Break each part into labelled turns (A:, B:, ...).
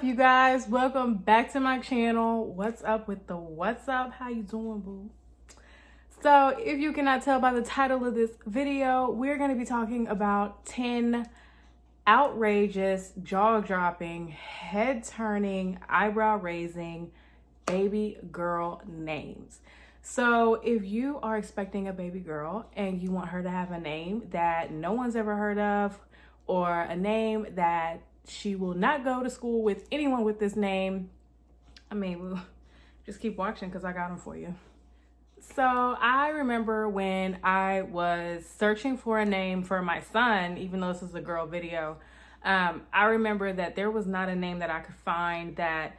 A: up, you guys? Welcome back to my channel. What's up with the what's up? How you doing, boo? So if you cannot tell by the title of this video, we're going to be talking about 10 outrageous, jaw-dropping, head-turning, eyebrow-raising baby girl names. So if you are expecting a baby girl and you want her to have a name that no one's ever heard of, or a name that she will not go to school with anyone with this name, I mean, we'll just keep watching because I got them for you. So I remember when I was searching for a name for my son, even though this is a girl video, I remember that there was not a name that I could find that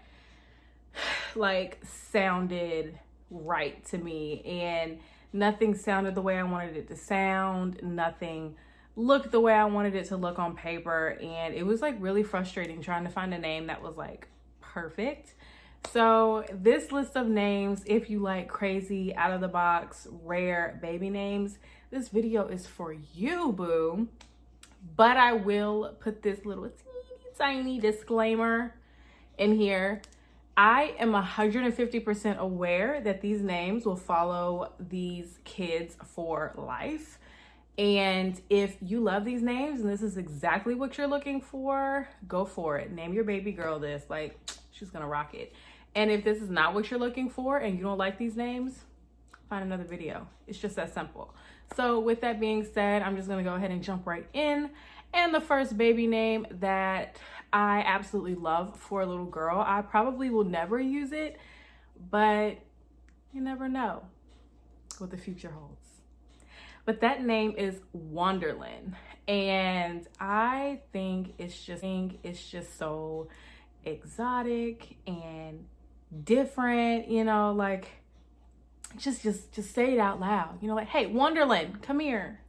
A: like sounded right to me, and nothing sounded the way I wanted it to sound. Nothing looked the way I wanted it to look on paper, and it was like really frustrating trying to find a name that was like perfect. So this list of names, if you like crazy, out of the box, rare baby names, this video is for you, boo. But I will put this little teeny tiny disclaimer in here. I am 150% aware that these names will follow these kids for life. And if you love these names and this is exactly what you're looking for, go for it. Name your baby girl this. Like, she's gonna rock it. And if this is not what you're looking for and you don't like these names, find another video. It's just that simple. So with that being said, I'm just gonna go ahead and jump right in. And the first baby name that I absolutely love for a little girl, I probably will never use it, but you never know what the future holds. But that name is Wonderland, and I think it's just so exotic and different, you know, like just say it out loud, you know, like, hey, Wonderland, come here.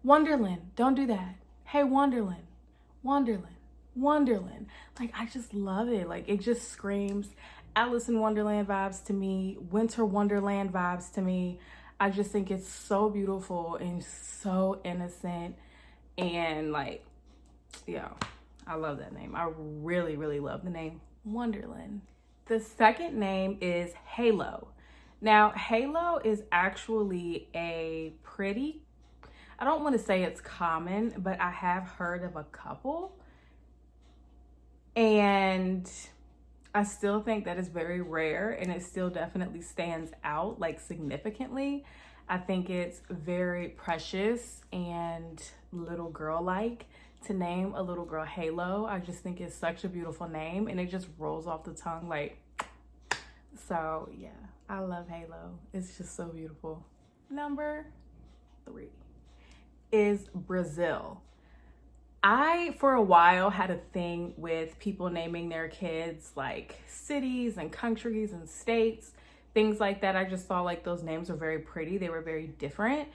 A: Wonderland, don't do that. Hey, Wonderland, Wonderland, Wonderland. Like, I just love it. Like, it just screams Alice in Wonderland vibes to me, Winter Wonderland vibes to me. I just think it's so beautiful and so innocent, and like, yeah, I love that name. I really, really love the name Wonderland. The second name is Halo. Now, Halo is actually a pretty, I don't want to say it's common, but I have heard of a couple, and I still think that is very rare, and it still definitely stands out like significantly. I think it's very precious and little girl-like to name a little girl Halo. I just think it's such a beautiful name, and it just rolls off the tongue like, so yeah, I love Halo. It's just so beautiful. Number 3 is Brazil. I, for a while, had a thing with people naming their kids like cities and countries and states, things like that. I just saw like those names were very pretty. They were very different.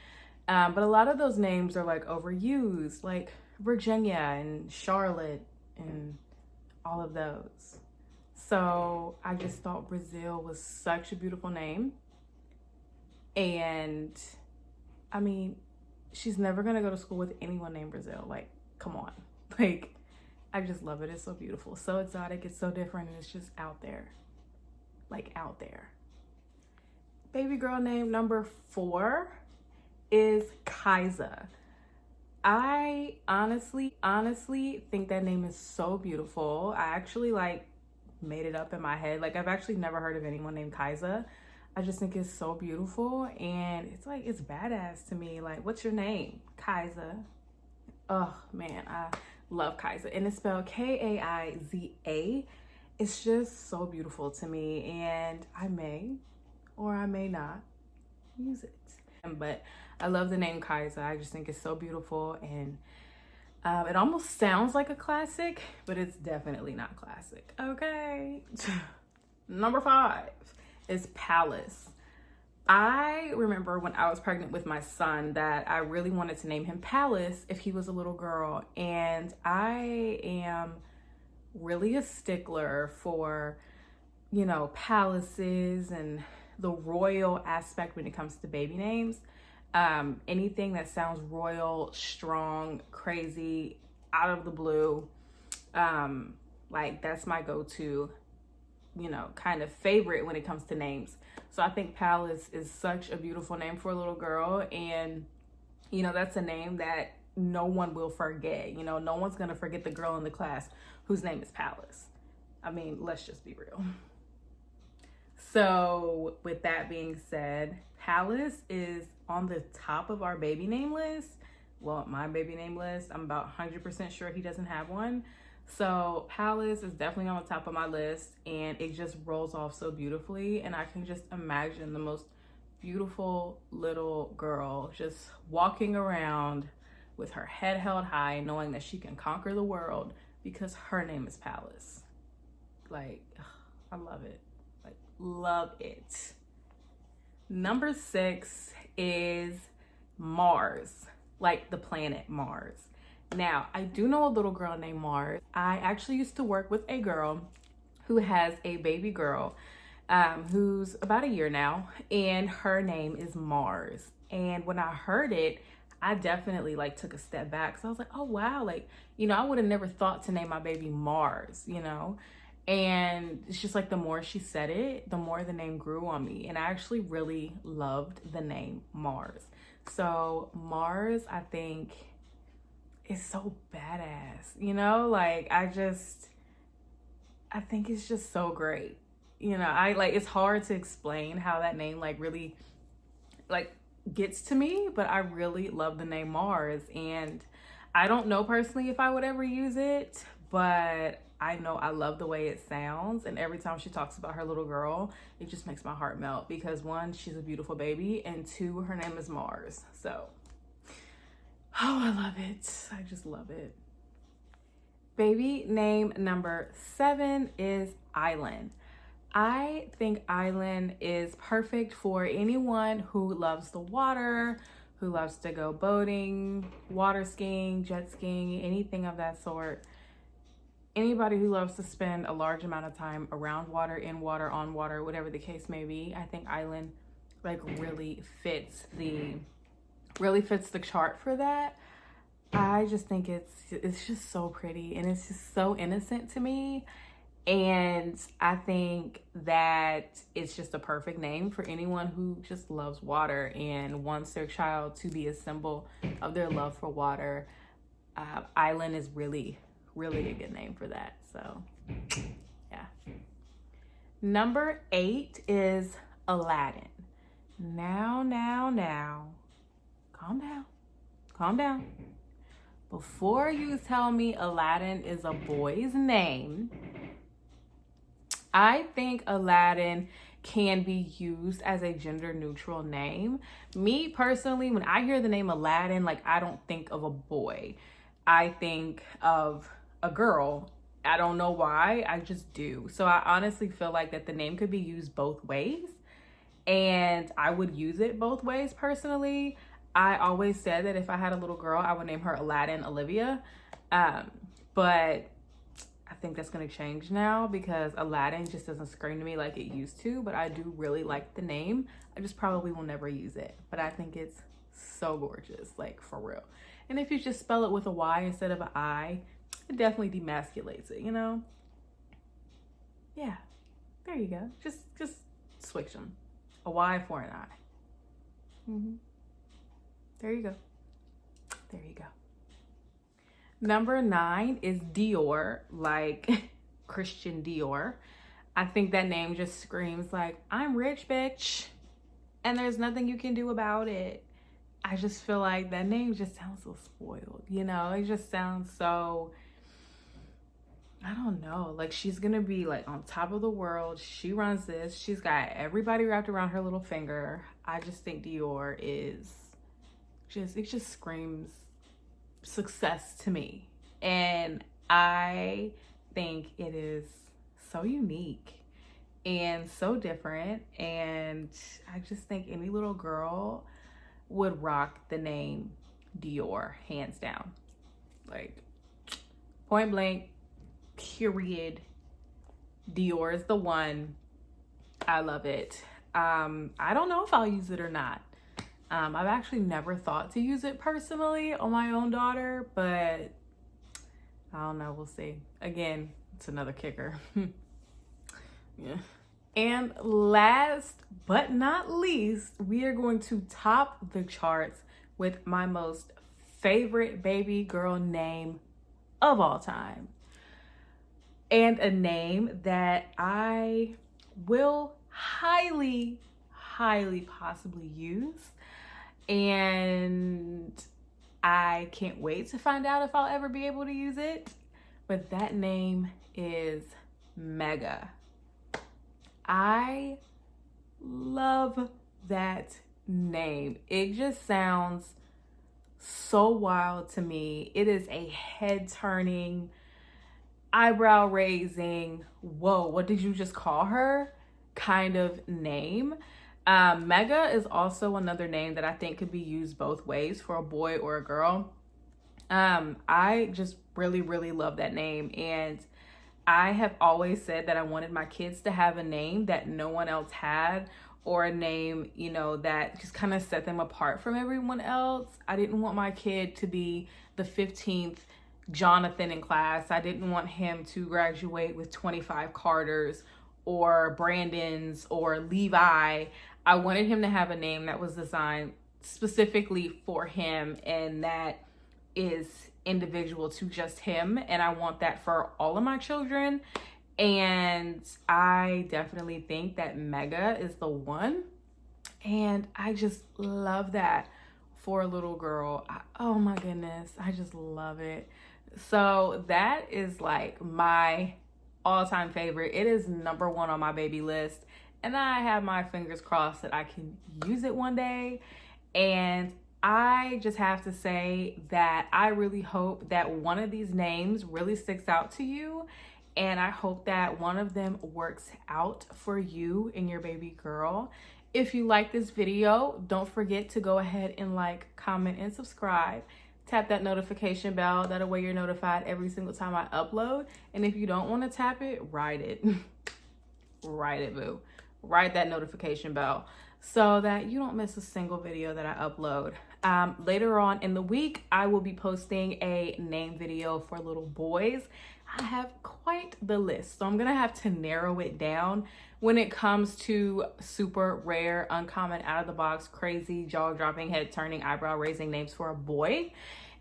A: But a lot of those names are like overused, like Virginia and Charlotte and all of those. So I just thought Brazil was such a beautiful name. And I mean, she's never gonna go to school with anyone named Brazil. Like, come on. Like, I just love it. It's so beautiful, so exotic, it's so different, and it's just out there. Like, out there. Baby girl name number 4 is Kaisa. I honestly think that name is so beautiful. I actually like made it up in my head. Like, I've actually never heard of anyone named Kaisa. I just think it's so beautiful, and it's like, it's badass to me. Like, what's your name? Kaisa. Oh man, I love Kaisa, and it's spelled K-A-I-Z-A. It's just so beautiful to me, and I may or I may not use it. But I love the name Kaisa. I just think it's so beautiful, and it almost sounds like a classic, but it's definitely not classic. Okay. Number 5 is Palace. I remember when I was pregnant with my son that I really wanted to name him Palace if he was a little girl. And I am really a stickler for, you know, palaces and the royal aspect when it comes to baby names. Anything that sounds royal, strong, crazy, out of the blue, Like, that's my go-to, you know, kind of favorite when it comes to names. So I think Palace is such a beautiful name for a little girl. And, you know, that's a name that no one will forget. You know, no one's going to forget the girl in the class whose name is Palace. I mean, let's just be real. So with that being said, Palace is on the top of our baby name list. Well, my baby name list. I'm about 100% sure he doesn't have one. So Palace is definitely on the top of my list, and it just rolls off so beautifully. And I can just imagine the most beautiful little girl just walking around with her head held high, knowing that she can conquer the world because her name is Palace. Like, I love it. Like, love it. Number 6 is Mars, like the planet Mars. Now, I do know a little girl named Mars. I actually used to work with a girl who has a baby girl who's about a year now, and her name is Mars. And when I heard it, I definitely like took a step back. So I was like, oh wow, like, you know, I would have never thought to name my baby Mars, you know? And it's just like the more she said it, the more the name grew on me. And I actually really loved the name Mars. So Mars, I think, is so badass, you know? Like, I think it's just so great. You know, it's hard to explain how that name like really like gets to me, but I really love the name Mars. And I don't know personally if I would ever use it, but I know I love the way it sounds. And every time she talks about her little girl, it just makes my heart melt because 1, she's a beautiful baby, and 2, her name is Mars. So, oh, I love it. I just love it. Baby name number 7 is Island. I think Island is perfect for anyone who loves the water, who loves to go boating, water skiing, jet skiing, anything of that sort. Anybody who loves to spend a large amount of time around water, in water, on water, whatever the case may be, I think Island like really fits the chart for that. I just think it's just so pretty, and it's just so innocent to me. And I think that it's just a perfect name for anyone who just loves water and wants their child to be a symbol of their love for water. Island is really, really a good name for that. So, yeah. Number 8 is Aladdin. Now. Calm down. Before you tell me Aladdin is a boy's name, I think Aladdin can be used as a gender neutral name. Me personally, when I hear the name Aladdin, like, I don't think of a boy. I think of a girl. I don't know why, I just do. So I honestly feel like that the name could be used both ways, and I would use it both ways personally. I always said that if I had a little girl, I would name her Aladdin Olivia. But I think that's going to change now because Aladdin just doesn't scream to me like it used to, but I do really like the name. I just probably will never use it, but I think it's so gorgeous, like, for real. And if you just spell it with a Y instead of an I, it definitely demasculates it, you know? Yeah, there you go. Just switch them. A Y for an I. There you go. Number 9 is Dior, like Christian Dior. I think that name just screams like, I'm rich, bitch, and there's nothing you can do about it. I just feel like that name just sounds so spoiled, you know? It just sounds so, I don't know, like she's gonna be like on top of the world. She runs this. She's got everybody wrapped around her little finger. I just think Dior is it just screams success to me. And I think it is so unique and so different. And I just think any little girl would rock the name Dior, hands down. Like, point blank, period. Dior is the one. I love it. I don't know if I'll use it or not. I've actually never thought to use it personally on my own daughter, but I don't know, we'll see. Again, It's another kicker. Yeah. And last but not least, we are going to top the charts with my most favorite baby girl name of all time. And a name that I will highly possibly use. And I can't wait to find out if I'll ever be able to use it. But that name is Mega. I love that name. It just sounds so wild to me. It is a head-turning, eyebrow-raising, whoa, what did you just call her? Kind of name. Mega is also another name that I think could be used both ways for a boy or a girl. I just really love that name, and I have always said that I wanted my kids to have a name that no one else had, or a name, you know, that just kind of set them apart from everyone else. I didn't want my kid to be the 15th Jonathan in class. I didn't want him to graduate with 25 Carters or Brandons or Levi. I wanted him to have a name that was designed specifically for him and that is individual to just him. And I want that for all of my children. And I definitely think that Mega is the one. And I just love that for a little girl. Oh my goodness, I just love it. So that is like my all-time favorite. It is number one on my baby list. And I have my fingers crossed that I can use it one day. And I just have to say that I really hope that one of these names really sticks out to you. And I hope that one of them works out for you and your baby girl. If you like this video, don't forget to go ahead and like, comment, and subscribe. Tap that notification bell. That way you're notified every single time I upload. And if you don't want to tap it, write it. Write it, boo. Write that notification bell so that you don't miss a single video that I upload. Later on in the week, I will be posting a name video for little boys. I have quite the list, so I'm gonna have to narrow it down when it comes to super rare, uncommon, out of the box, crazy, jaw-dropping, head-turning, eyebrow-raising names for a boy.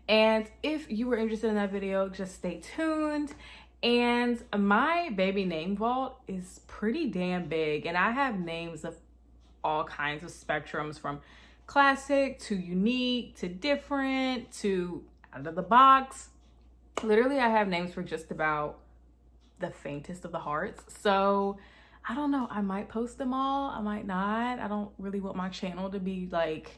A: And if you were interested in that video, just stay tuned. And my baby name vault is pretty damn big, and I have names of all kinds of spectrums, from classic to unique to different to out of the box. Literally, I have names for just about the faintest of the hearts. So I don't know, I might post them all, I might not. I don't really want my channel to be like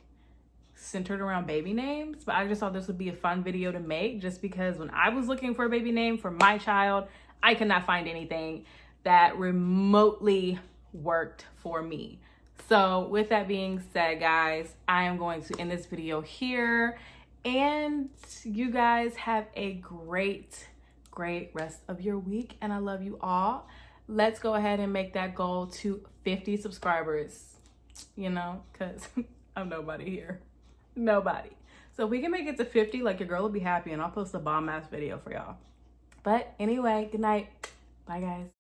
A: centered around baby names, but I just thought this would be a fun video to make, just because when I was looking for a baby name for my child, I could not find anything that remotely worked for me. So with that being said, guys, I am going to end this video here, and you guys have a great rest of your week, and I love you all. Let's go ahead and make that goal to 50 subscribers, you know, because I'm nobody here. Nobody. So if we can make it to 50, like, your girl will be happy, and I'll post a bomb ass video for y'all. But anyway, good night. Bye, guys.